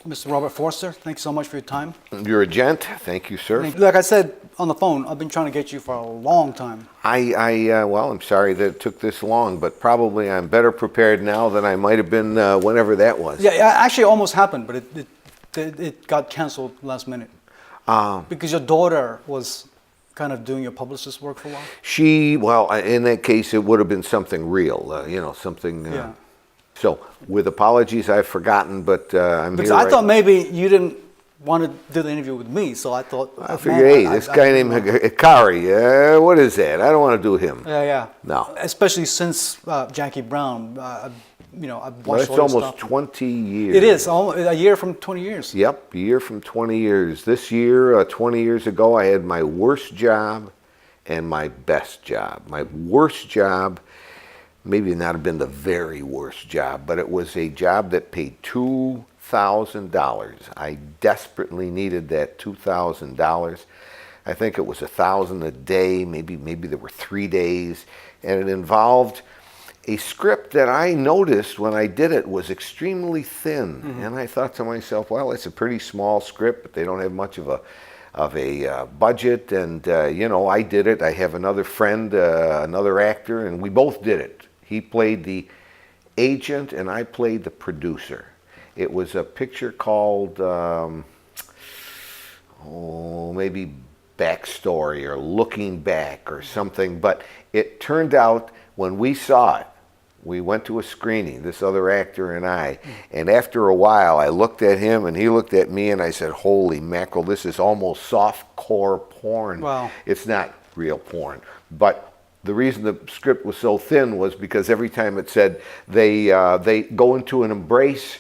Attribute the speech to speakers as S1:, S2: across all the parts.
S1: Mr. Robert Forster, thanks so much for your time.
S2: You're a gent. Thank you, sir.
S1: Like I said on the phone, I've been trying to get you for a long time.
S2: Well, I'm sorry that it took this long, but probably I'm better prepared now than I might have been whenever that was.
S1: Yeah, actually, it almost happened, but it got canceled last minute. Because your daughter was kind of doing your publicist work for a while.
S2: In that case, it would have been something real, something.
S1: Yeah.
S2: So, with apologies, I've forgotten, but I'm
S1: because
S2: here.
S1: I thought maybe you didn't want to do the interview with me, so I thought.
S2: I figured, hey, this guy named Hikari, what is that? I don't want to do him.
S1: Yeah.
S2: No.
S1: Especially since Jackie Brown, I've watched all
S2: It's
S1: this
S2: almost
S1: stuff.
S2: 20 years.
S1: It is a year from 20 years.
S2: Yep, a year from 20 years. This year, 20 years ago, I had my worst job and my best job. My worst job, maybe not have been the very worst job, but it was a job that paid $2,000. I desperately needed that $2,000. I think it was $1,000 a day, maybe there were 3 days, and it involved a script that I noticed when I did it was extremely thin. Mm-hmm. And I thought to myself, well, it's a pretty small script, but they don't have much of a budget, and I did it. I have another friend, another actor, and we both did it. He played the agent, and I played the producer. It was a picture called, maybe Backstory or Looking Back or something. But it turned out when we saw it, we went to a screening, this other actor and I, and after a while I looked at him and he looked at me and I said, holy mackerel, this is almost soft-core porn.
S1: Wow.
S2: It's not real porn. But the reason the script was so thin was because every time it said they go into an embrace.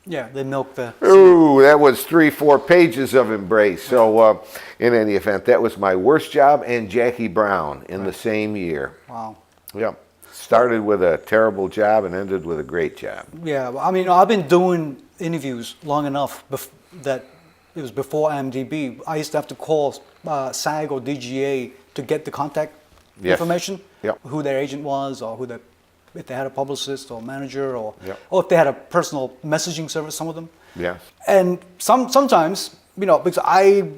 S1: Yeah, they milk the...
S2: Ooh, that was 3-4 pages of embrace. So in any event, that was my worst job and Jackie Brown in the same year.
S1: Wow.
S2: Yep. Started with a terrible job and ended with a great job.
S1: Yeah, I mean, I've been doing interviews long enough that it was before IMDb. I used to have to call SAG or DGA to get the contact information, who their agent was, or if they had a publicist or manager, or if they had a personal messaging service, some of them.
S2: Yes.
S1: And sometimes, because I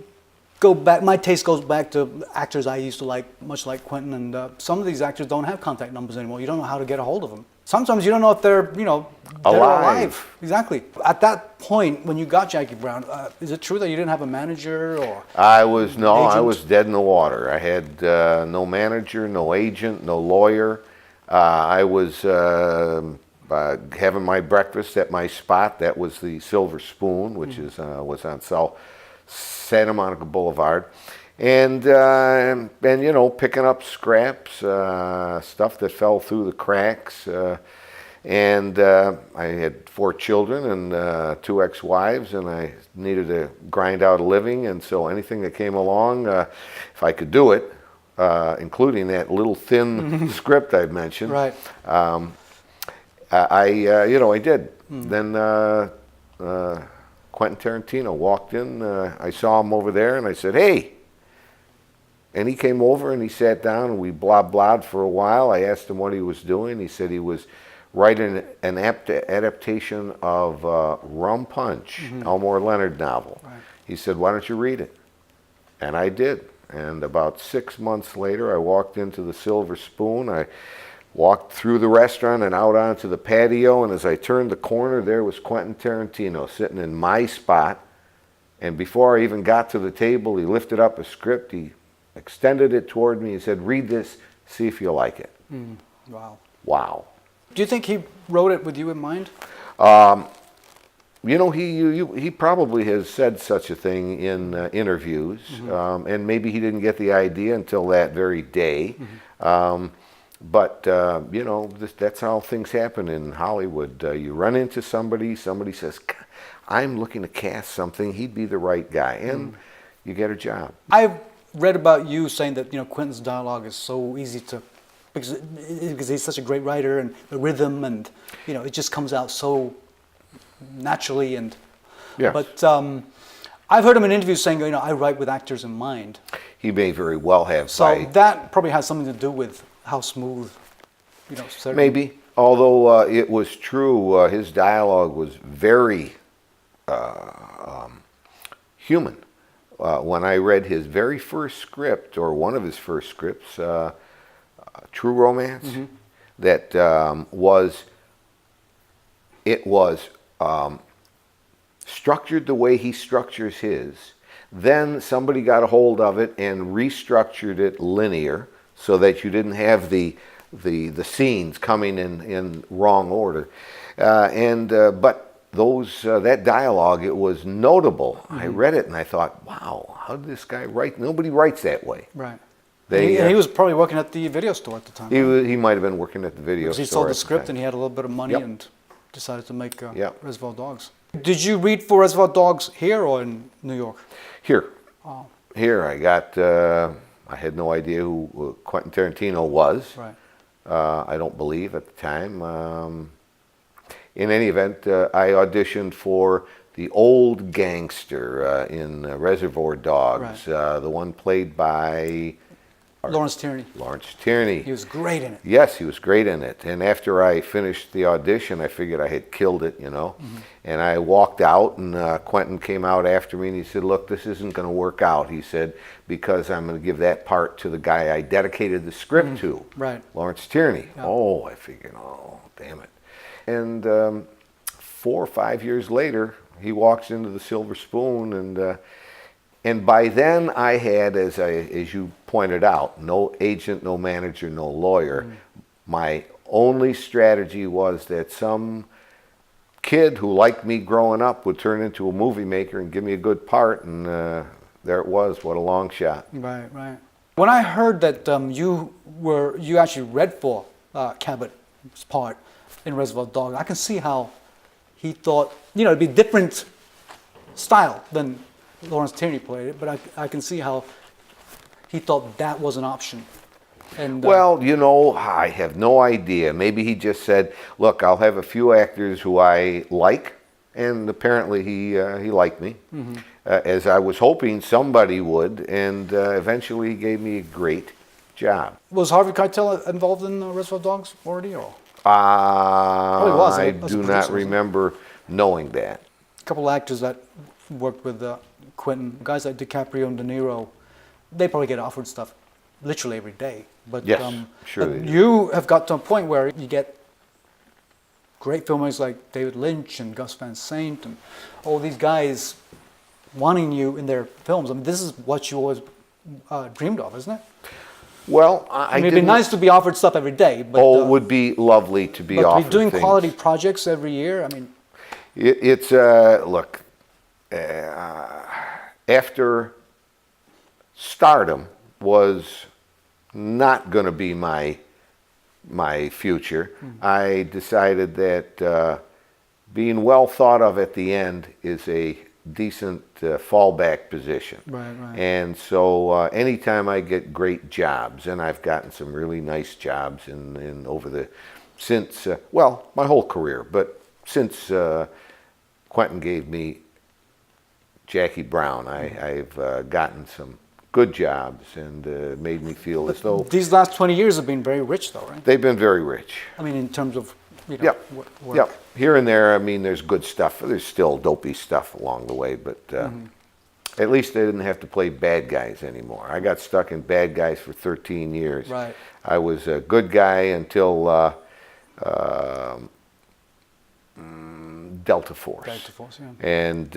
S1: go back, my taste goes back to actors I used to like, much like Quentin, and some of these actors don't have contact numbers anymore. You don't know how to get a hold of them. Sometimes you don't know if they're, dead or alive. Exactly. At that point, when you got Jackie Brown, is it true that you didn't have a manager or
S2: I was dead in the water. I had no manager, no agent, no lawyer. I was having my breakfast at my spot. That was the Silver Spoon, which was on Santa Monica Boulevard. And picking up scraps, stuff that fell through the cracks. And I had 4 children and 2 ex-wives, and I needed to grind out a living. And so anything that came along, if I could do it, including that little thin script I mentioned,
S1: right.
S2: I did. Then Quentin Tarantino walked in. I saw him over there, and I said, "Hey." And he came over and he sat down and we blabbed for a while. I asked him what he was doing. He said he was writing an adaptation of Rum Punch, Elmore Leonard novel. Right. He said, "Why don't you read it?" And I did. And about 6 months later, I walked into the Silver Spoon. I walked through the restaurant and out onto the patio. And as I turned the corner, there was Quentin Tarantino sitting in my spot. And before I even got to the table, he lifted up a script. He extended it toward me and said, "Read this, see if you like it."
S1: Wow.
S2: Wow.
S1: Do you think he wrote it with you in mind?
S2: He probably has said such a thing in interviews, and maybe he didn't get the idea until that very day. But that's how things happen in Hollywood. You run into somebody says, "I'm looking to cast something, he'd be the right guy," and you get a job.
S1: I've read about you saying that Quentin's dialogue is so easy to, because he's such a great writer, and the rhythm, and it just comes out so naturally. And
S2: yes.
S1: But I've heard him in interviews saying, I write with actors in mind.
S2: He may very well have.
S1: So that probably has something to do with how smooth, certain...
S2: Maybe, although it was true, his dialogue was very human. When I read his very first script, or one of his first scripts, True Romance, that was structured the way he structures his. Then somebody got a hold of it and restructured it linear so that you didn't have the scenes coming in wrong order. But that dialogue, it was notable. I read it and I thought, wow, how did this guy write? Nobody writes that way.
S1: Right. He was probably working at the video store at the time.
S2: He might have been working at the video store.
S1: He sold the script and he had a little bit of money and decided to make Reservoir Dogs. Did you read for Reservoir Dogs here or in New York?
S2: Here.
S1: Oh.
S2: Here. I had no idea who Quentin Tarantino was.
S1: Right.
S2: I don't believe at the time. In any event, I auditioned for the old gangster in Reservoir Dogs, the one played by
S1: Lawrence Tierney.
S2: Lawrence Tierney.
S1: He was great in it.
S2: Yes, he was great in it. And after I finished the audition, I figured I had killed it, you know. And I walked out, and Quentin came out after me, and he said, "Look, this isn't going to work out." He said, "because I'm going to give that part to the guy I dedicated the script to, Lawrence Tierney." Yeah. Oh, I figured, oh, damn it. And 4 or 5 years later, he walks into the Silver Spoon, and by then I had, as you pointed out, no agent, no manager, no lawyer. My only strategy was that some kid who liked me growing up would turn into a movie maker and give me a good part, and there it was. What a long shot. Right,
S1: right. When I heard that you actually read for Cabot's part in Reservoir Dogs, I can see how he thought, it'd be a different style than Lawrence Tierney played it, but I can see how he thought that was an option. And
S2: well, I have no idea. Maybe he just said, "Look, I'll have a few actors who I like," and apparently he liked me, as I was hoping somebody would, and eventually he gave me a great job.
S1: Was Harvey Keitel involved in Reservoir Dogs already, or?
S2: I do not remember knowing that.
S1: A couple of actors that worked with Quentin, guys like DiCaprio and De Niro, they probably get offered stuff literally every day. But
S2: yes, sure they do.
S1: You have got to a point where you get great filmmakers like David Lynch and Gus Van Sant and all these guys wanting you in their films. I mean, this is what you always dreamed of, isn't it?
S2: Well,
S1: it'd be nice to be offered stuff every day. But,
S2: it would be lovely to be offered
S1: to be doing
S2: things.
S1: Quality projects every year, I mean...
S2: It's look, after Stardom was not going to be my future, I decided that being well thought of at the end is a decent fallback position.
S1: Right.
S2: And so anytime I get great jobs, and I've gotten some really nice jobs since my whole career, but since Quentin gave me Jackie Brown, I've gotten some good jobs, and made me feel as though...
S1: These last 20 years have been very rich, though, right?
S2: They've been very rich.
S1: I mean, in terms of, work.
S2: Yep. Here and there, I mean, there's good stuff. There's still dopey stuff along the way, but at least I didn't have to play bad guys anymore. I got stuck in bad guys for 13 years.
S1: Right.
S2: I was a good guy until Delta Force.
S1: Delta Force, yeah.
S2: And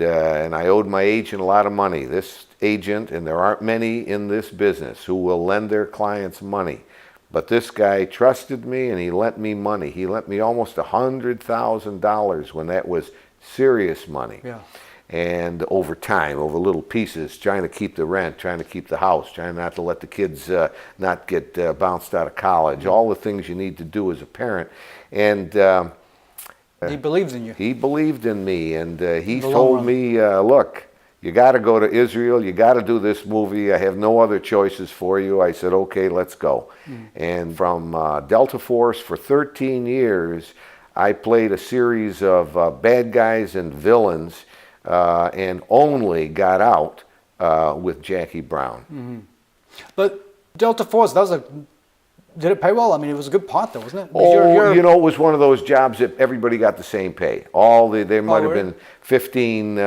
S2: I owed my agent a lot of money. This agent, and there aren't many in this business who will lend their clients money. But this guy trusted me, and he lent me money. He lent me almost $100,000 when that was serious money.
S1: Yeah.
S2: And over time, over little pieces, trying to keep the rent, trying to keep the house, trying not to let the kids not get bounced out of college, all the things you need to do as a parent. And
S1: he believed in you.
S2: He believed in me, and he told me, look, you got to go to Israel. You got to do this movie. I have no other choices for you. I said, okay, let's go. And from Delta Force for 13 years, I played a series of bad guys and villains, and only got out with Jackie Brown.
S1: But Delta Force, that was a Did it pay well? I mean, it was a good part, though, wasn't it?
S2: Oh, you know, it was one of those jobs that everybody got the same pay. There might have been 15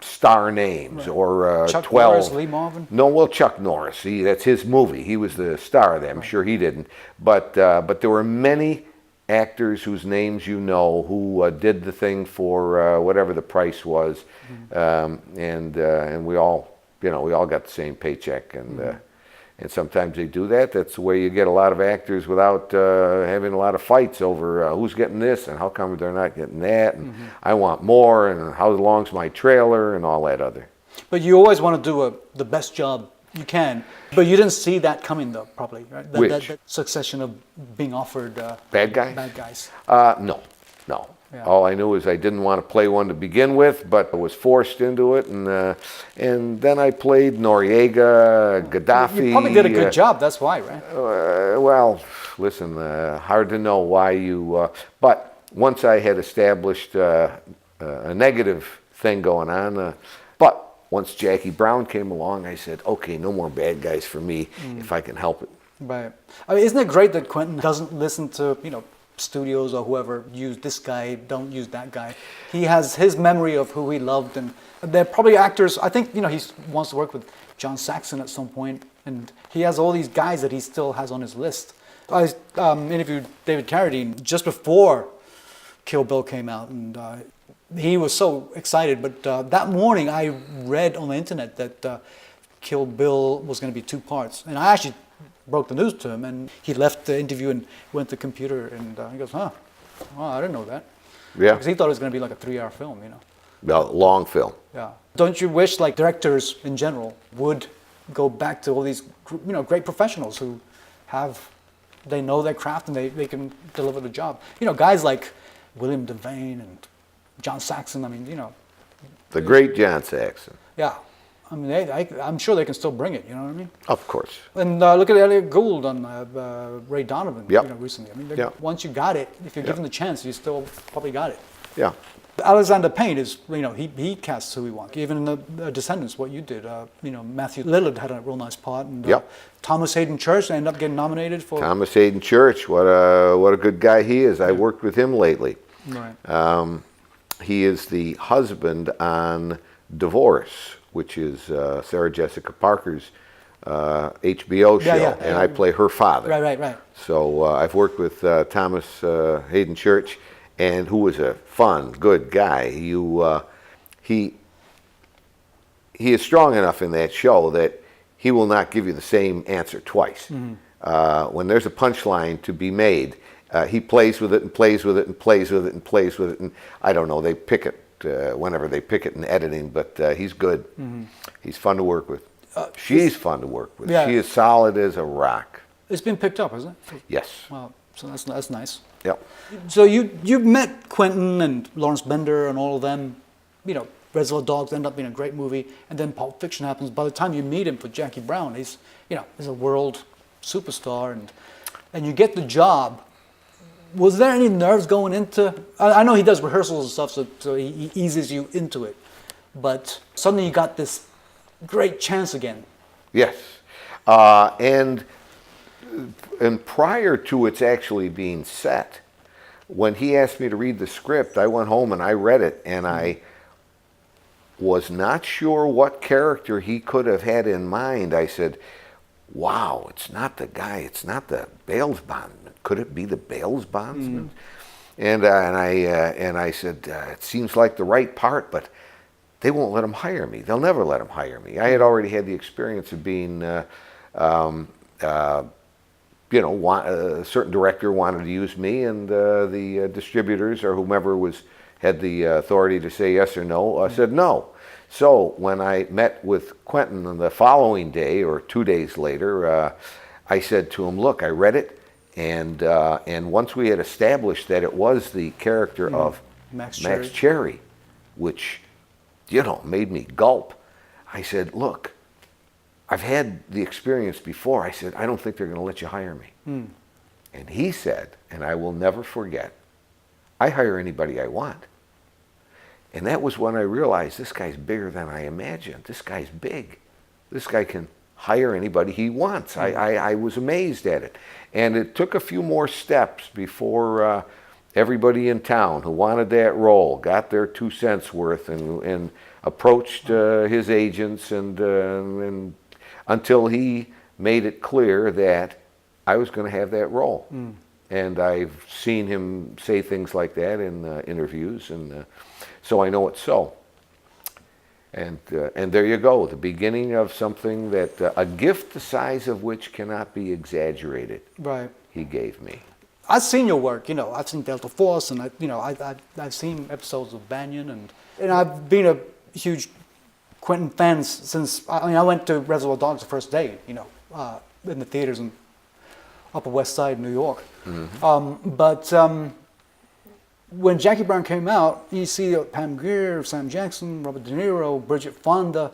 S2: star names or
S1: Chuck
S2: 12.
S1: Norris, Lee Marvin?
S2: No, well, Chuck Norris. That's his movie. He was the star of that. I'm sure he didn't. But there were many actors whose names you know who did the thing for whatever the price was, and we all got the same paycheck, and sometimes they do that. That's the way you get a lot of actors without having a lot of fights over who's getting this and how come they're not getting that, and I want more, and how long's my trailer, and all that other.
S1: But you always want to do the best job you can. But you didn't see that coming, though, probably, right? That succession of being offered
S2: bad guys.
S1: Bad guys.
S2: No.
S1: Yeah.
S2: All I knew is I didn't want to play one to begin with, but I was forced into it, and then I played Noriega, Gaddafi.
S1: You probably did a good job. That's why, right?
S2: Well, listen, hard to know why you. But once I had established a negative thing going on, but once Jackie Brown came along, I said, okay, no more bad guys for me if I can help it.
S1: Right. I mean, isn't it great that Quentin doesn't listen to, studios or whoever, use this guy, don't use that guy. He has his memory of who he loved, and they're probably actors. I think, he wants to work with John Saxon at some point, and he has all these guys that he still has on his list. I interviewed David Carradine just before Kill Bill came out, and he was so excited, but that morning I read on the internet that Kill Bill was going to be 2 parts, and I actually broke the news to him, and he left the interview and went to the computer, and he goes, well, I didn't know that.
S2: Yeah.
S1: Because he thought it was going to be like a 3-hour film,
S2: Well, long film.
S1: Yeah. Don't you wish, like, directors in general would go back to all these, great professionals who they know their craft and they can deliver the job. Guys like William Devane and John Saxon,
S2: The great John Saxon.
S1: Yeah. I mean, I'm sure they can still bring it, you know what I mean?
S2: Of course.
S1: And look at Elliot Gould on Ray Donovan recently. I mean, once you got it, if you're given the chance, you still probably got it.
S2: Yeah.
S1: Alexander Payne is, he casts who he wants. Even in the Descendants, what you did, Matthew Lillard had a real nice part. And Thomas Hayden Church ended up getting nominated for...
S2: Thomas Hayden Church, what a good guy he is. I worked with him lately.
S1: Right.
S2: He is the husband on Divorce, which is Sarah Jessica Parker's HBO show, and I play her father.
S1: Right.
S2: So I've worked with Thomas Hayden Church, and who was a fun, good guy. He is strong enough in that show that he will not give you the same answer twice. When there's a punchline to be made, he plays with it and plays with it and plays with it and plays with it, and I don't know, they pick it whenever they pick it in editing, but he's good. He's fun to work with. She's fun to work with. She is solid as a rock.
S1: It's been picked up, isn't it?
S2: Yes.
S1: Wow, so that's nice.
S2: Yep.
S1: So you met Quentin and Lawrence Bender and all of them. Reservoir Dogs ended up being a great movie, and then Pulp Fiction happens. By the time you meet him for Jackie Brown, he's a world superstar, and you get the job. Was there any nerves going into? I know he does rehearsals and stuff, so he eases you into it. But suddenly you got this great chance again.
S2: Yes, and prior to its actually being set, when he asked me to read the script, I went home and I read it, and I was not sure what character he could have had in mind. I said, wow, it's not the guy, it's not the Bail Bondsmen. Could it be the Bail Bondsmen? And I said, it seems like the right part, but they won't let him hire me. They'll never let him hire me. I had already had the experience of being, a certain director wanted to use me, and the distributors or whomever had the authority to say yes or no said no. So when I met with Quentin on the following day or 2 days later, I said to him, look, I read it, and once we had established that it was the character of Max Cherry, which, made me gulp, I said, look, I've had the experience before. I said, I don't think they're going to let you hire me. And he said, and I will never forget, I hire anybody I want. And that was when I realized this guy's bigger than I imagined. This guy's big. This guy can hire anybody he wants. I was amazed at it. And it took a few more steps before everybody in town who wanted that role got their 2 cents worth and approached his agents and until he made it clear that I was going to have that role. And I've seen him say things like that in interviews, and so I know it's so. And there you go, the beginning of something that, a gift the size of which cannot be exaggerated,
S1: Right.
S2: he gave me.
S1: I've seen your work, I've seen Delta Force, and I've seen episodes of Banyan, and I've been a huge Quentin fan since, I went to Reservoir Dogs the first day, in the theaters in Upper West Side, New York. But when Jackie Brown came out, you see Pam Grier, Sam Jackson, Robert De Niro, Bridget Fonda,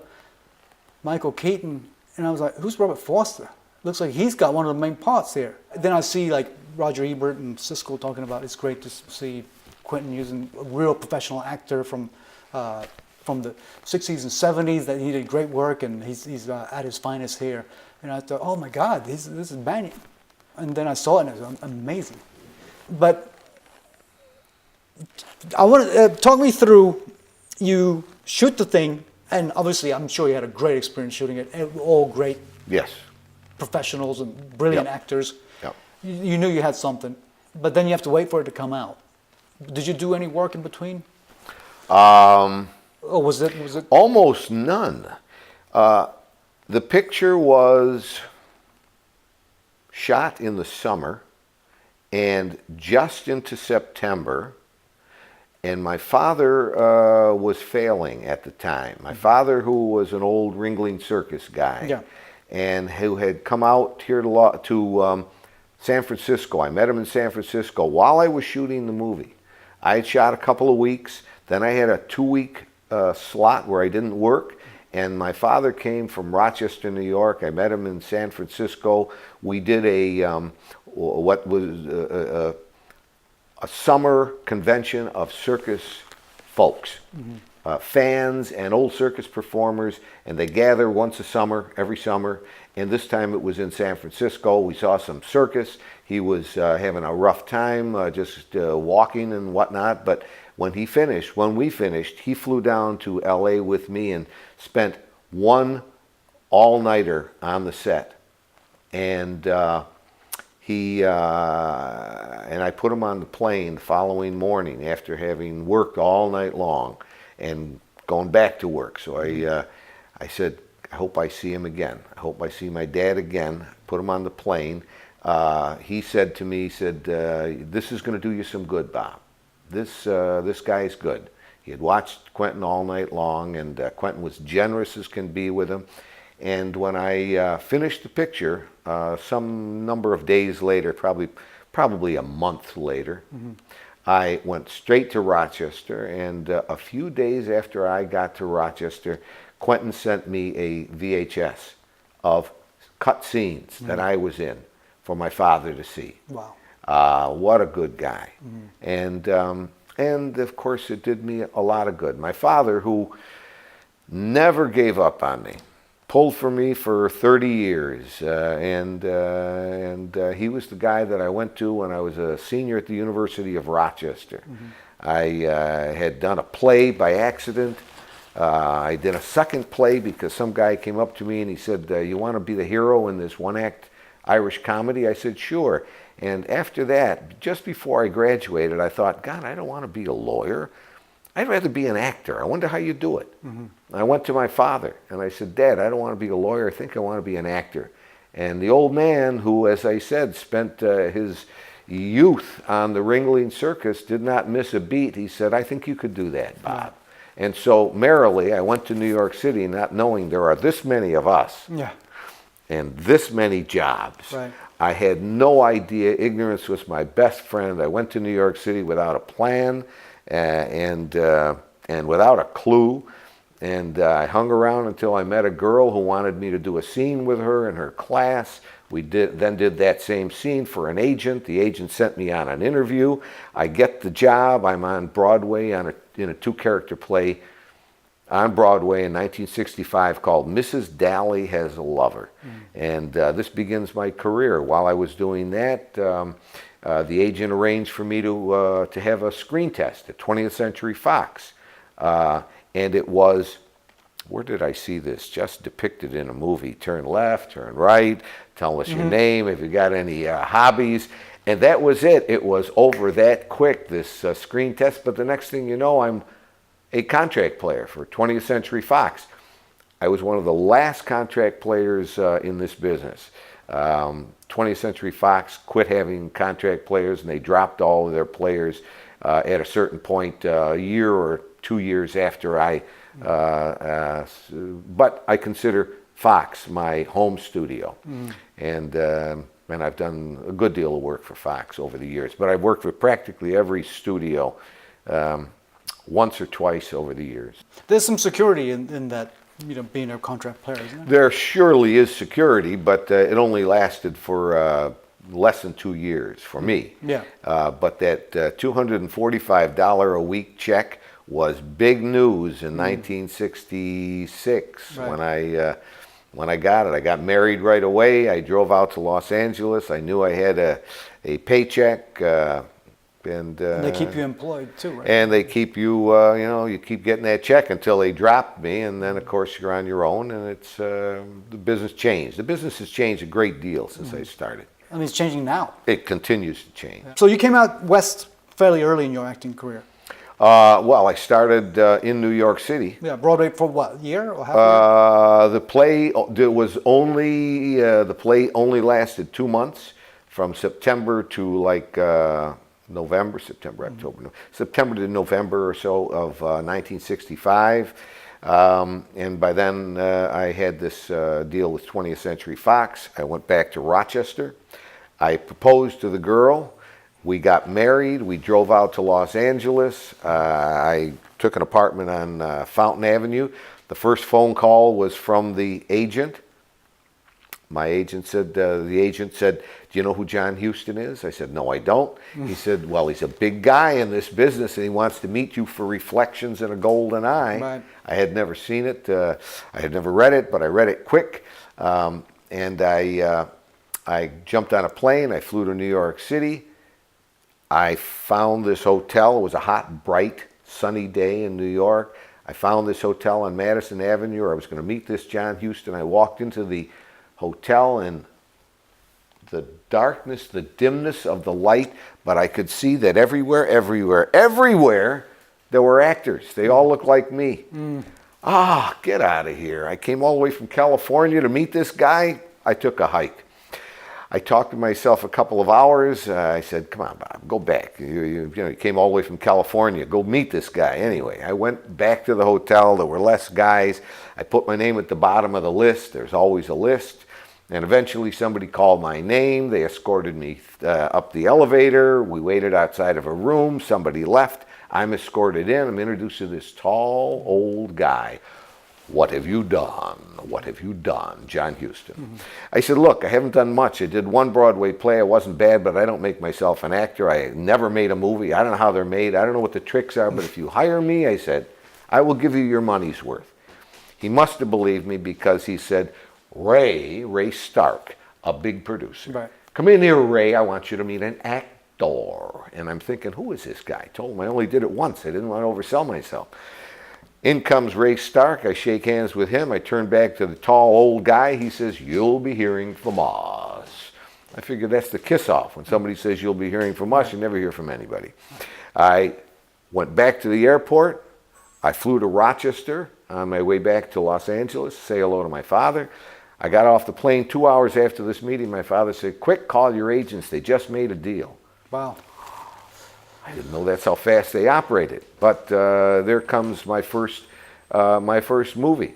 S1: Michael Keaton, and I was like, who's Robert Forster? Looks like he's got one of the main parts here. Then I see like Roger Ebert and Siskel talking about it's great to see Quentin using a real professional actor from the 60s and 70s, that he did great work and he's at his finest here. And I thought, oh my God, this is Banyan. And then I saw it and it was amazing. But I want to talk me through, you shoot the thing, and obviously I'm sure you had a great experience shooting it, all great
S2: Yes.
S1: professionals and brilliant
S2: Yep.
S1: actors.
S2: Yep.
S1: You knew you had something, but then you have to wait for it to come out. Did you do any work in between? Or was it?
S2: Almost none. The picture was shot in the summer and just into September, and my father was failing at the time. My father, who was an old Ringling Circus guy,
S1: Yeah.
S2: and who had come out here to San Francisco. I met him in San Francisco while I was shooting the movie. I had shot a couple of weeks, then I had a 2-week slot where I didn't work, and my father came from Rochester, New York. I met him in San Francisco. We did what was a summer convention of circus folks, fans and old circus performers, and they gather once a summer, every summer, and this time it was in San Francisco. We saw some circus. He was having a rough time just walking and whatnot, but when we finished, he flew down to LA with me and spent one all-nighter on the set. And and I put him on the plane the following morning after having worked all night long and going back to work. So I said, I hope I see him again. I hope I see my dad again. Put him on the plane. He said to me, this is going to do you some good, Bob. This guy's good. He had watched Quentin all night long, and Quentin was generous as can be with him. And when I finished the picture, some number of days later, probably a month later, I went straight to Rochester, and a few days after I got to Rochester, Quentin sent me a VHS of cut scenes that I was in for my father to see.
S1: Wow.
S2: What a good guy. And of course it did me a lot of good. My father, who never gave up on me, pulled for me for 30 years, and he was the guy that I went to when I was a senior at the University of Rochester. I had done a play by accident. I did a second play because some guy came up to me and he said, you want to be the hero in this one-act Irish comedy? I said, sure. And after that, just before I graduated, I thought, God, I don't want to be a lawyer. I'd rather be an actor. I wonder how you do it. I went to my father and I said, Dad, I don't want to be a lawyer. I think I want to be an actor. And the old man, who, as I said, spent his youth on the Ringling Circus, did not miss a beat. He said, I think you could do that, Bob. And so merrily, I went to New York City, not knowing there are this many of us and this many jobs.
S1: Right.
S2: I had no idea. Ignorance was my best friend. I went to New York City without a plan and without a clue. And I hung around until I met a girl who wanted me to do a scene with her in her class. We then did that same scene for an agent. The agent sent me on an interview. I get the job. I'm on Broadway in a 2-character play on Broadway in 1965 called Mrs. Dally Has a Lover. And this begins my career. While I was doing that, the agent arranged for me to have a screen test at 20th Century Fox. And it was, where did I see this? Just depicted in a movie. Turn left, turn right, tell us your name, if you got any hobbies. And that was it. It was over that quick, this screen test. But the next thing you know, I'm a contract player for 20th Century Fox. I was one of the last contract players in this business. 20th Century Fox quit having contract players, and they dropped all of their players at a certain point, a year or 2 years after I. But I consider Fox my home studio, and I've done a good deal of work for Fox over the years. But I've worked with practically every studio once or twice over the years.
S1: There's some security in that, being a contract player, isn't
S2: There surely is security, but it only lasted for less than 2 years for me.
S1: Yeah.
S2: But that $245 a week check was big news in 1966 when I got it. I got married right away. I drove out to Los Angeles. I knew I had a paycheck. And
S1: they keep you employed too, right?
S2: And they keep you, you keep getting that check until they dropped me, and then of course you're on your own, and it's the business changed. The business has changed a great deal since I started.
S1: I mean, it's changing now.
S2: It continues to change.
S1: So you came out west fairly early in your acting career.
S2: Well, I started in New York City.
S1: Yeah, Broadway for what, year or half a year?
S2: The play only lasted 2 months, from September to like November to November or so of 1965. And by then I had this deal with 20th Century Fox. I went back to Rochester. I proposed to the girl. We got married. We drove out to Los Angeles. I took an apartment on Fountain Avenue. The first phone call was from the agent. My agent said, the agent said, "Do you know who John Huston is?" I said, "No, I don't." He said, "Well, he's a big guy in this business, and he wants to meet you for Reflections in a Golden Eye."
S1: Right.
S2: I had never seen it. I had never read it, but I read it quick. And I jumped on a plane. I flew to New York City. I found this hotel. It was a hot, bright, sunny day in New York. I found this hotel on Madison Avenue. I was going to meet this John Huston. I walked into the hotel, and the darkness, the dimness of the light, but I could see that everywhere, there were actors. They all looked like me. Get out of here. I came all the way from California to meet this guy. I took a hike. I talked to myself a couple of hours. I said, "Come on, Bob, go back. You came all the way from California. Go meet this guy." Anyway, I went back to the hotel. There were less guys. I put my name at the bottom of the list. There's always a list. And eventually somebody called my name. They escorted me up the elevator. We waited outside of a room. Somebody left. I'm escorted in. I'm introduced to this tall, old guy. "What have you done? What have you done?" John Huston. I said, "Look, I haven't done much. I did one Broadway play. I wasn't bad, but I don't make myself an actor. I never made a movie. I don't know how they're made. I don't know what the tricks are, but if you hire me," I said, "I will give you your money's worth." He must have believed me, because he said, Ray Stark, a big producer.
S1: Right.
S2: "Come in here, Ray. I want you to meet an actor." And I'm thinking, who is this guy? I told him I only did it once. I didn't want to oversell myself. In comes Ray Stark. I shake hands with him. I turn back to the tall old guy. He says, "You'll be hearing from us." I figured that's the kiss-off. When somebody says you'll be hearing from us, you never hear from anybody. I went back to the airport. I flew to Rochester on my way back to Los Angeles to say hello to my father. I got off the plane 2 hours after this meeting. My father said, "Quick, call your agents. They just made a deal."
S1: Wow.
S2: I didn't know that's how fast they operated. But there comes my first movie.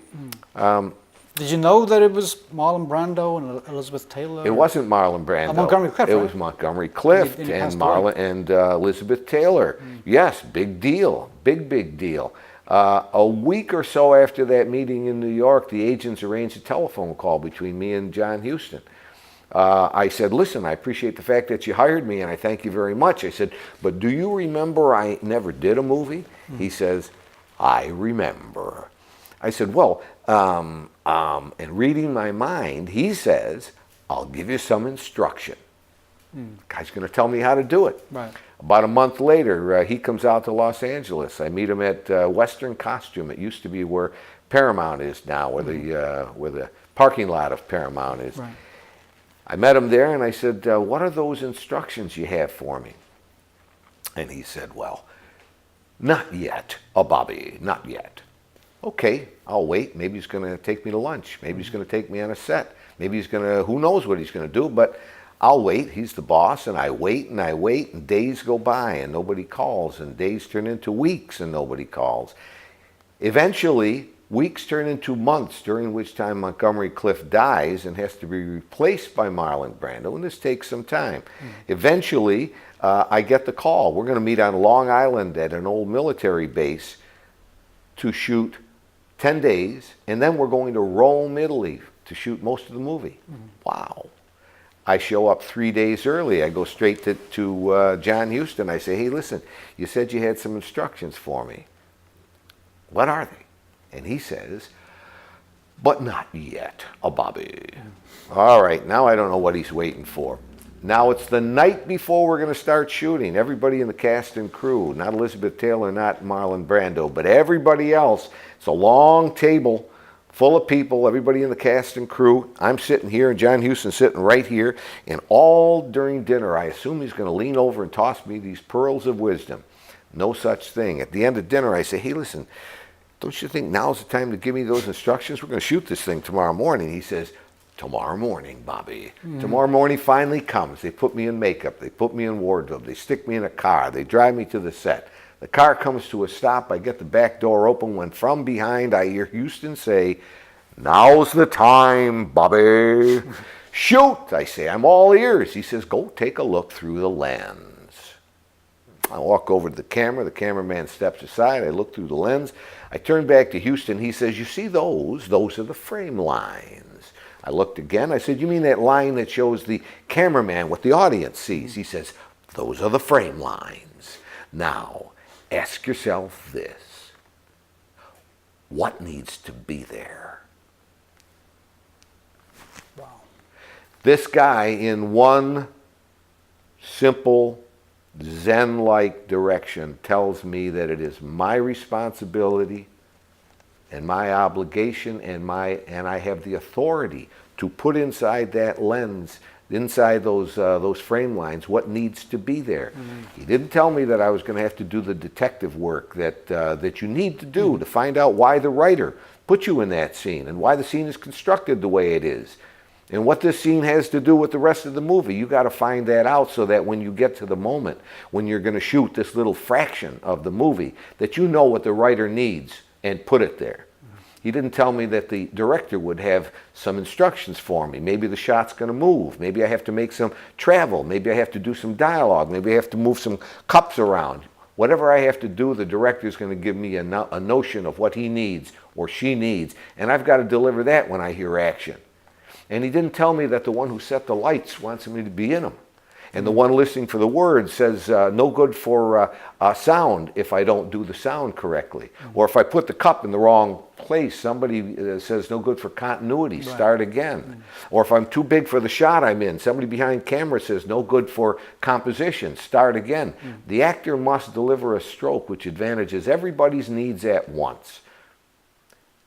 S1: Did you know that it was Marlon Brando and Elizabeth Taylor?
S2: It wasn't Marlon Brando.
S1: Montgomery Clift,
S2: It
S1: right?
S2: was Montgomery Clift
S1: And he
S2: and
S1: passed
S2: Marlon
S1: away.
S2: and Elizabeth Taylor. Yes, big deal. Big deal. A week or so after that meeting in New York, the agents arranged a telephone call between me and John Huston. I said, "Listen, I appreciate the fact that you hired me, and I thank you very much." I said, "But do you remember I never did a movie?" He says, "I remember." I said, well, and reading my mind, he says, I'll give you some instruction. Guy's going to tell me how to do it.
S1: Right.
S2: About a month later, he comes out to Los Angeles. I meet him at Western Costume. It used to be where Paramount is now, where the parking lot of Paramount is.
S1: Right.
S2: I met him there, and I said, what are those instructions you have for me? And he said, well, not yet, Bobby, not yet. Okay, I'll wait. Maybe he's going to take me to lunch. Maybe he's going to take me on a set. Maybe he's going to, who knows what he's going to do, but I'll wait. He's the boss, and I wait, and days go by, and nobody calls, and days turn into weeks, and nobody calls. Eventually, weeks turn into months, during which time Montgomery Clift dies and has to be replaced by Marlon Brando, and this takes some time. Eventually, I get the call. We're going to meet on Long Island at an old military base to shoot 10 days, and then we're going to Rome, Italy to shoot most of the movie. Wow. I show up 3 days early. I go straight to John Huston. I say, hey, listen, you said you had some instructions for me. What are they? And he says, but not yet, Bobby. All right, now I don't know what he's waiting for. Now it's the night before we're going to start shooting. Everybody in the cast and crew, not Elizabeth Taylor, not Marlon Brando, but everybody else. It's a long table full of people, everybody in the cast and crew. I'm sitting here, and John Huston's sitting right here. And all during dinner, I assume he's going to lean over and toss me these pearls of wisdom. No such thing. At the end of dinner, I say, hey, listen, don't you think now's the time to give me those instructions? We're going to shoot this thing tomorrow morning. He says, tomorrow morning, Bobby. Tomorrow morning finally comes. They put me in makeup. They put me in wardrobe. They stick me in a car. They drive me to the set. The car comes to a stop. I get the back door open when from behind I hear Huston say, now's the time, Bobby. Shoot, I say. I'm all ears. He says, go take a look through the lens. I walk over to the camera. The cameraman steps aside. I look through the lens. I turn back to Huston. He says, you see those? Those are the frame lines. I looked again. I said, you mean that line that shows the cameraman what the audience sees? He says, those are the frame lines. Now, ask yourself this. What needs to be there?
S1: Wow.
S2: This guy, in one simple, Zen-like direction, tells me that it is my responsibility and my obligation and I have the authority to put inside that lens, inside those frame lines, what needs to be there. He didn't tell me that I was going to have to do the detective work that you need to do to find out why the writer put you in that scene and why the scene is constructed the way it is. And what this scene has to do with the rest of the movie. You got to find that out so that when you get to the moment when you're going to shoot this little fraction of the movie, that you know what the writer needs and put it there. He didn't tell me that the director would have some instructions for me. Maybe the shot's going to move. Maybe I have to make some travel. Maybe I have to do some dialogue. Maybe I have to move some cups around. Whatever I have to do, the director's going to give me a notion of what he needs or she needs. And I've got to deliver that when I hear action. And he didn't tell me that the one who set the lights wants me to be in them. And the one listening for the words says, no good for sound if I don't do the sound correctly. Or if I put the cup in the wrong place, somebody says, no good for continuity, start again. Or if I'm too big for the shot I'm in, somebody behind camera says, no good for composition, start again. The actor must deliver a stroke which advantages everybody's needs at once.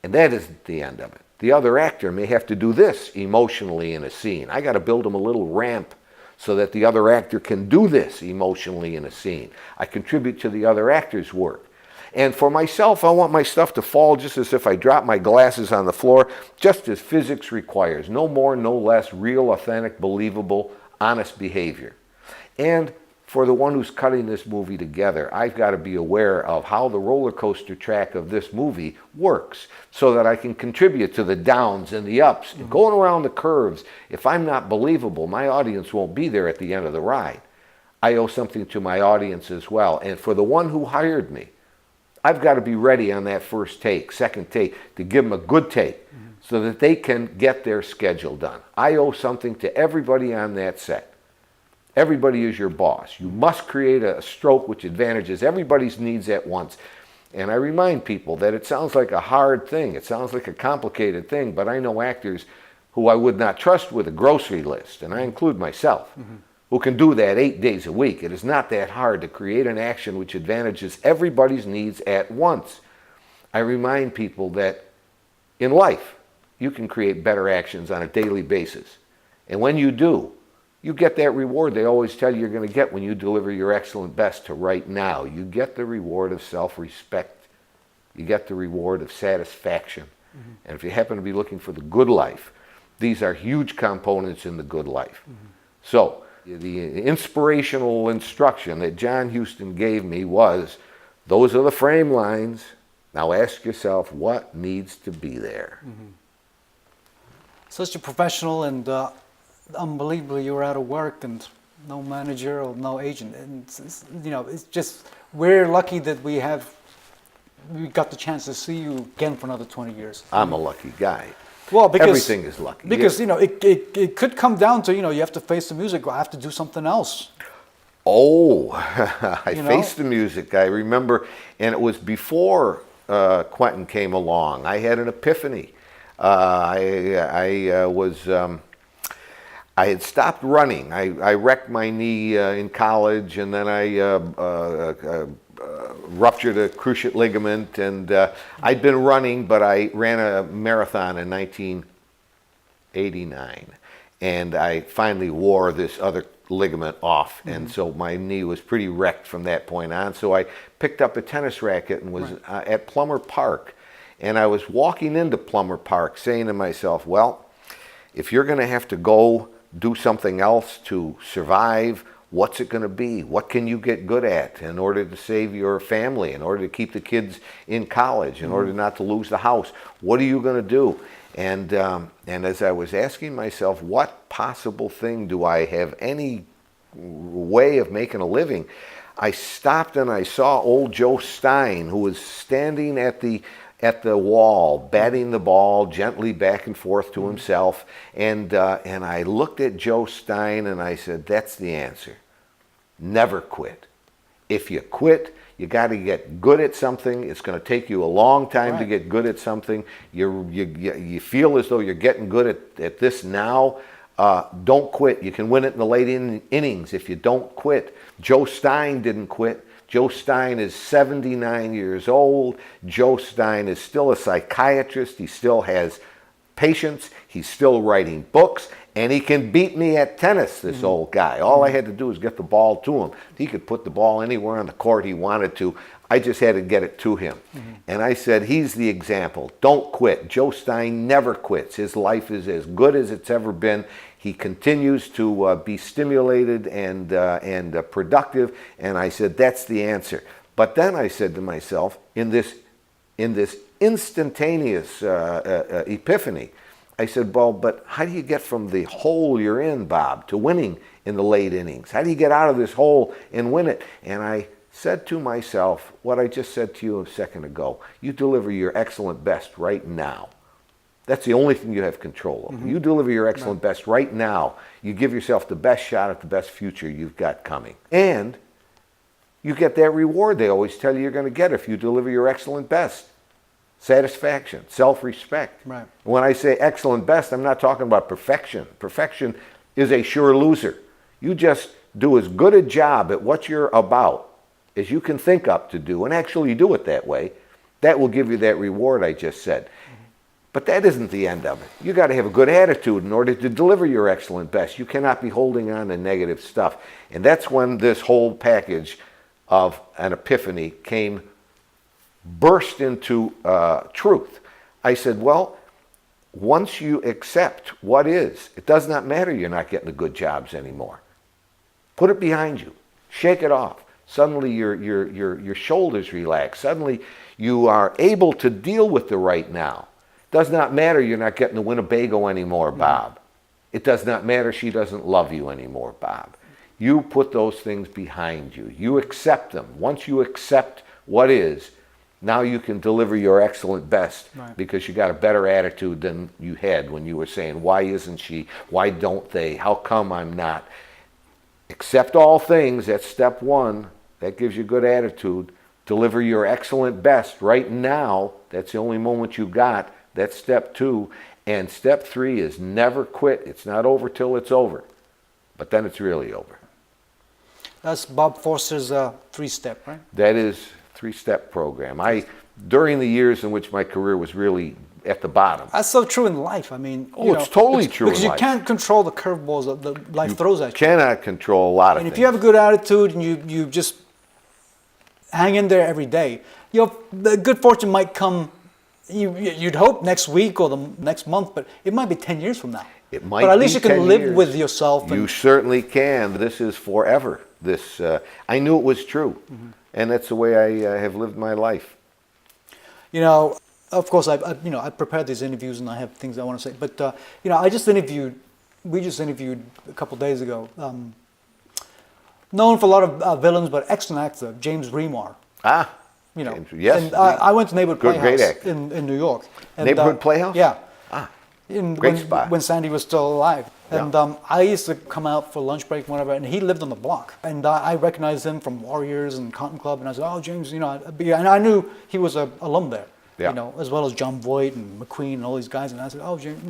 S2: And that isn't the end of it. The other actor may have to do this emotionally in a scene. I got to build him a little ramp so that the other actor can do this emotionally in a scene. I contribute to the other actor's work. And for myself, I want my stuff to fall just as if I drop my glasses on the floor, just as physics requires. No more, no less, real, authentic, believable, honest behavior. And for the one who's cutting this movie together, I've got to be aware of how the roller coaster track of this movie works so that I can contribute to the downs and the ups. And going around the curves, if I'm not believable, my audience won't be there at the end of the ride. I owe something to my audience as well. And for the one who hired me, I've got to be ready on that first take, second take, to give them a good take so that they can get their schedule done. I owe something to everybody on that set. Everybody is your boss. You must create a stroke which advantages everybody's needs at once. And I remind people that it sounds like a hard thing. It sounds like a complicated thing, but I know actors who I would not trust with a grocery list, and I include myself, who can do that 8 days a week. It is not that hard to create an action which advantages everybody's needs at once. I remind people that in life, you can create better actions on a daily basis. And when you do, you get that reward they always tell you you're going to get when you deliver your excellent best to right now. You get the reward of self-respect. You get the reward of satisfaction. And if you happen to be looking for the good life, these are huge components in the good life. So the inspirational instruction that John Huston gave me was, those are the frame lines. Now ask yourself, what needs to be there?
S1: Such a professional, and unbelievably, you were out of work and no manager or no agent. And it's just, we're lucky that we got the chance to see you again for another 20 years.
S2: I'm a lucky guy.
S1: Well, because
S2: everything is lucky.
S1: Because it could come down to, you have to face the music, or I have to do something else.
S2: Oh, I faced the music. I remember, and it was before Quentin came along. I had an epiphany. I had stopped running. I wrecked my knee in college, and then I ruptured a cruciate ligament, and I'd been running, but I ran a marathon in 1989, and I finally wore this other ligament off, and so my knee was pretty wrecked from that point on. So I picked up a tennis racket and was at Plummer Park, and I was walking into Plummer Park saying to myself, well, if you're going to have to go do something else to survive, what's it going to be? What can you get good at in order to save your family, in order to keep the kids in college, in order not to lose the house? What are you going to do? And as I was asking myself, what possible thing do I have any way of making a living, I stopped and I saw old Joe Stein, who was standing at the wall, batting the ball gently back and forth to himself. And I looked at Joe Stein and I said, that's the answer. Never quit. If you quit, you got to get good at something. It's going to take you a long time to get good at something. You feel as though you're getting good at this now. Don't quit. You can win it in the late innings if you don't quit. Joe Stein didn't quit. Joe Stein is 79 years old. Joe Stein is still a psychiatrist. He still has patience. He's still writing books. And he can beat me at tennis, this old guy. All I had to do was get the ball to him. He could put the ball anywhere on the court he wanted to. I just had to get it to him. And I said, he's the example. Don't quit. Joe Stein never quits. His life is as good as it's ever been. He continues to be stimulated and productive. And I said, that's the answer. But then I said to myself, in this instantaneous epiphany, I said, well, but how do you get from the hole you're in, Bob, to winning in the late innings? How do you get out of this hole and win it? And I said to myself what I just said to you a second ago. You deliver your excellent best right now. That's the only thing you have control over. You deliver your excellent best right now. You give yourself the best shot at the best future you've got coming. And you get that reward they always tell you you're going to get if you deliver your excellent best. Satisfaction, self-respect.
S1: Right.
S2: When I say excellent best, I'm not talking about perfection. Perfection is a sure loser. You just do as good a job at what you're about as you can think up to do, and actually do it that way. That will give you that reward I just said. But that isn't the end of it. You got to have a good attitude in order to deliver your excellent best. You cannot be holding on to negative stuff. And that's when this whole package of an epiphany burst into truth. I said, well, once you accept what is, it does not matter you're not getting the good jobs anymore. Put it behind you. Shake it off. Suddenly your shoulders relax. Suddenly you are able to deal with the right now. It does not matter you're not getting the Winnebago anymore, Bob. It does not matter she doesn't love you anymore, Bob. You put those things behind you. You accept them. Once you accept what is, now you can deliver your excellent best because you got a better attitude than you had when you were saying, why isn't she? Why don't they? How come I'm not? Accept all things. That's step one. That gives you good attitude. Deliver your excellent best right now. That's the only moment you got. That's step 2. And step 3 is never quit. It's not over till it's over. But then it's really over.
S1: That's Bob Forster's 3-step, right?
S2: That is 3-step program. During the years in which my career was really at the bottom.
S1: That's so true in life. I mean,
S2: it's totally true in life.
S1: Because you can't control the curveballs that life throws at you.
S2: Cannot control a lot of
S1: And
S2: things.
S1: if you have a good attitude and you just hang in there every day, the good fortune might come. You'd hope next week or the next month, but it might be 10 years from now.
S2: It might
S1: but at
S2: be
S1: least you
S2: 10
S1: can live
S2: years.
S1: with yourself.
S2: You certainly can. This is forever. I knew it was true, and that's the way I have lived my life.
S1: Of course, I prepared these interviews and I have things I want to say. But we just interviewed a couple days ago. Known for a lot of villains, but excellent actor, James Remar.
S2: James, yes.
S1: And I went to Neighborhood
S2: Great
S1: Playhouse
S2: actor.
S1: in New York. And,
S2: Neighborhood Playhouse?
S1: Yeah.
S2: Great spot.
S1: When Sandy was still alive.
S2: Yeah.
S1: And I used to come out for lunch break, whatever, and he lived on the block. And I recognized him from Warriors and Cotton Club, and I said, "Oh, James, and I knew he was an alum there, as well as John Voight and McQueen and all these guys. And I said, "Oh, James,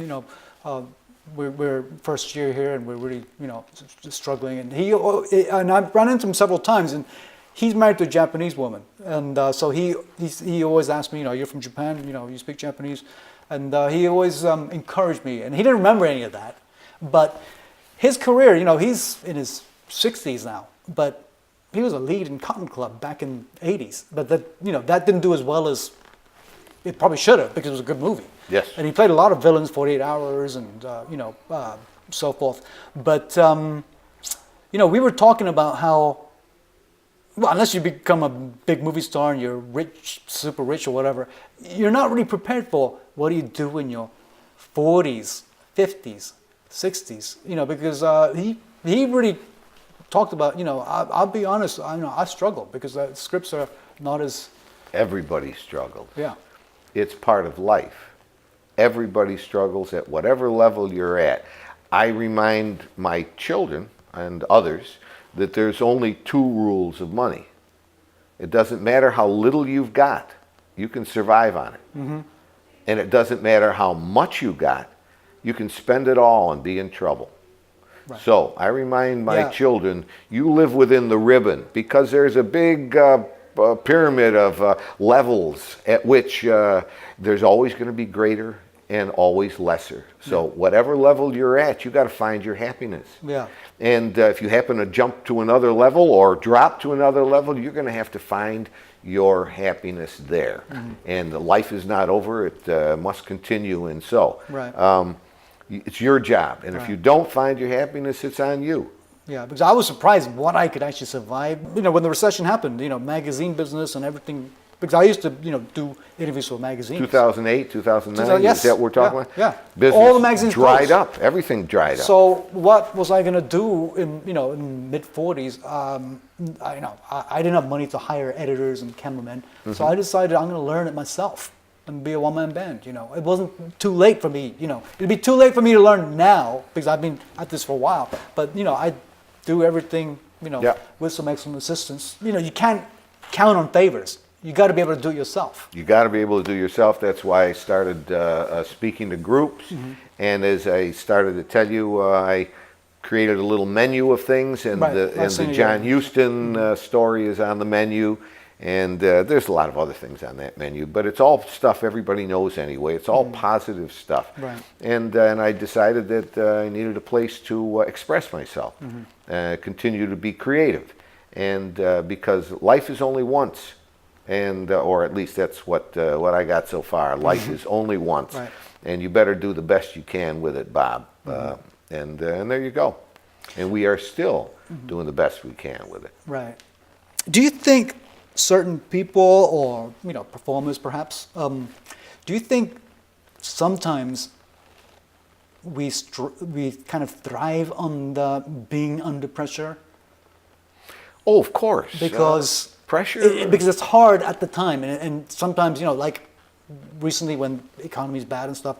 S1: we're first year here, and we're really, struggling." And I've run into him several times, and he's married to a Japanese woman, and so he always asked me, "You're from Japan, you speak Japanese," and he always encouraged me. And he didn't remember any of that. But his career, he's in his 60s now, but he was a lead in Cotton Club back in the 80s. But that didn't do as well as it probably should have, because it was a good movie.
S2: Yes.
S1: And he played a lot of villains, 48 Hours and, so forth. But, we were talking about how, well, unless you become a big movie star and you're rich, super rich or whatever, you're not really prepared for what do you do in your 40s, 50s, 60s, because he really talked about, I'll be honest, I struggle because the scripts are not as...
S2: Everybody struggles.
S1: Yeah.
S2: It's part of life. Everybody struggles at whatever level you're at. I remind my children and others that there's only 2 rules of money. It doesn't matter how little you've got, you can survive on it. Mm-hmm. And it doesn't matter how much you got, you can spend it all and be in trouble. Right. So I remind my children, you live within the ribbon, because there's a big pyramid of levels at which there's always going to be greater and always lesser. So whatever level you're at, you got to find your happiness. Yeah. And if you happen to jump to another level or drop to another level, you're going to have to find your happiness there. Mm-hmm. And life is not over. It must continue. And so it's your job. And if you don't find your happiness, it's on you.
S1: Yeah, because I was surprised what I could actually survive. When the recession happened, magazine business and everything. Because I used to, do interviews for magazines.
S2: 2008, 2009, yes. Is that what we're talking about?
S1: Yeah.
S2: Business
S1: all the magazines
S2: dried
S1: closed.
S2: up. Everything dried up.
S1: So what was I going to do in mid-40s? I didn't have money to hire editors and cameramen. Mm-hmm. So I decided I'm going to learn it myself and be a one-man band. It wasn't too late for me. It'd be too late for me to learn now because I've been at this for a while. But, I do everything, with some excellent assistance. You can't count on favors. You got to be able to do it yourself.
S2: You got to be able to do it yourself. That's why I started speaking to groups. Mm-hmm. And as I started to tell you, I created a little menu of things. And the John Huston story is on the menu. And there's a lot of other things on that menu. But it's all stuff everybody knows anyway. It's all positive stuff. Right. And I decided that I needed a place to express myself, continue to be creative. And because life is only once. And or at least that's what I got so far. Life is only once, and you better do the best you can with it, Bob. And there you go. And we are still doing the best we can with it.
S1: Right. Do you think certain people, or performers perhaps, do you think sometimes we kind of thrive on the being under pressure?
S2: Oh, of course.
S1: Because
S2: pressure?
S1: Because it's hard at the time, and sometimes, like recently when the economy is bad and stuff,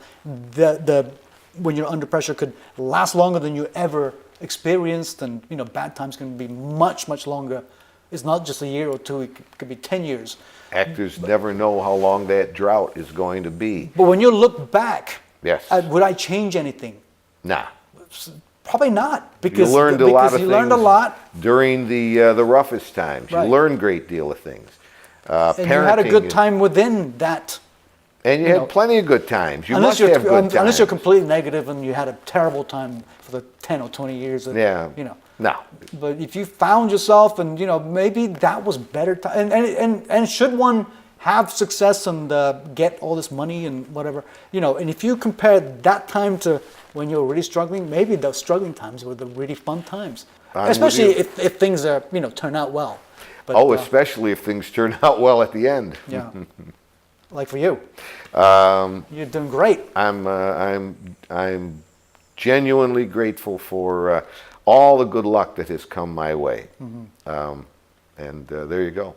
S1: when you're under pressure could last longer than you ever experienced, and bad times can be much, much longer It's not just a year or two, it could be 10 years.
S2: Actors never know how long that drought is going to be.
S1: But when you look back,
S2: Yes.
S1: would I change anything?
S2: Nah.
S1: Probably not.
S2: You
S1: Because
S2: learned a lot of
S1: you
S2: things
S1: learned a lot.
S2: during the roughest times. You
S1: Right.
S2: learned a great deal of things.
S1: And you had a good time within that.
S2: And you had plenty of good times. You
S1: Unless
S2: must have good times.
S1: unless you're completely negative and you had a terrible time for the 10 or 20 years. That,
S2: Yeah.
S1: You know.
S2: No.
S1: But if you found yourself and, maybe that was better time. And should one have success and get all this money and whatever, and if you compare that time to when you're really struggling, maybe those struggling times were the really fun times. Especially if things are, turn out well. But,
S2: especially if things turn out well at the end.
S1: Yeah. Like for you. You're doing great.
S2: I'm genuinely grateful for all the good luck that has come my way. And there you go.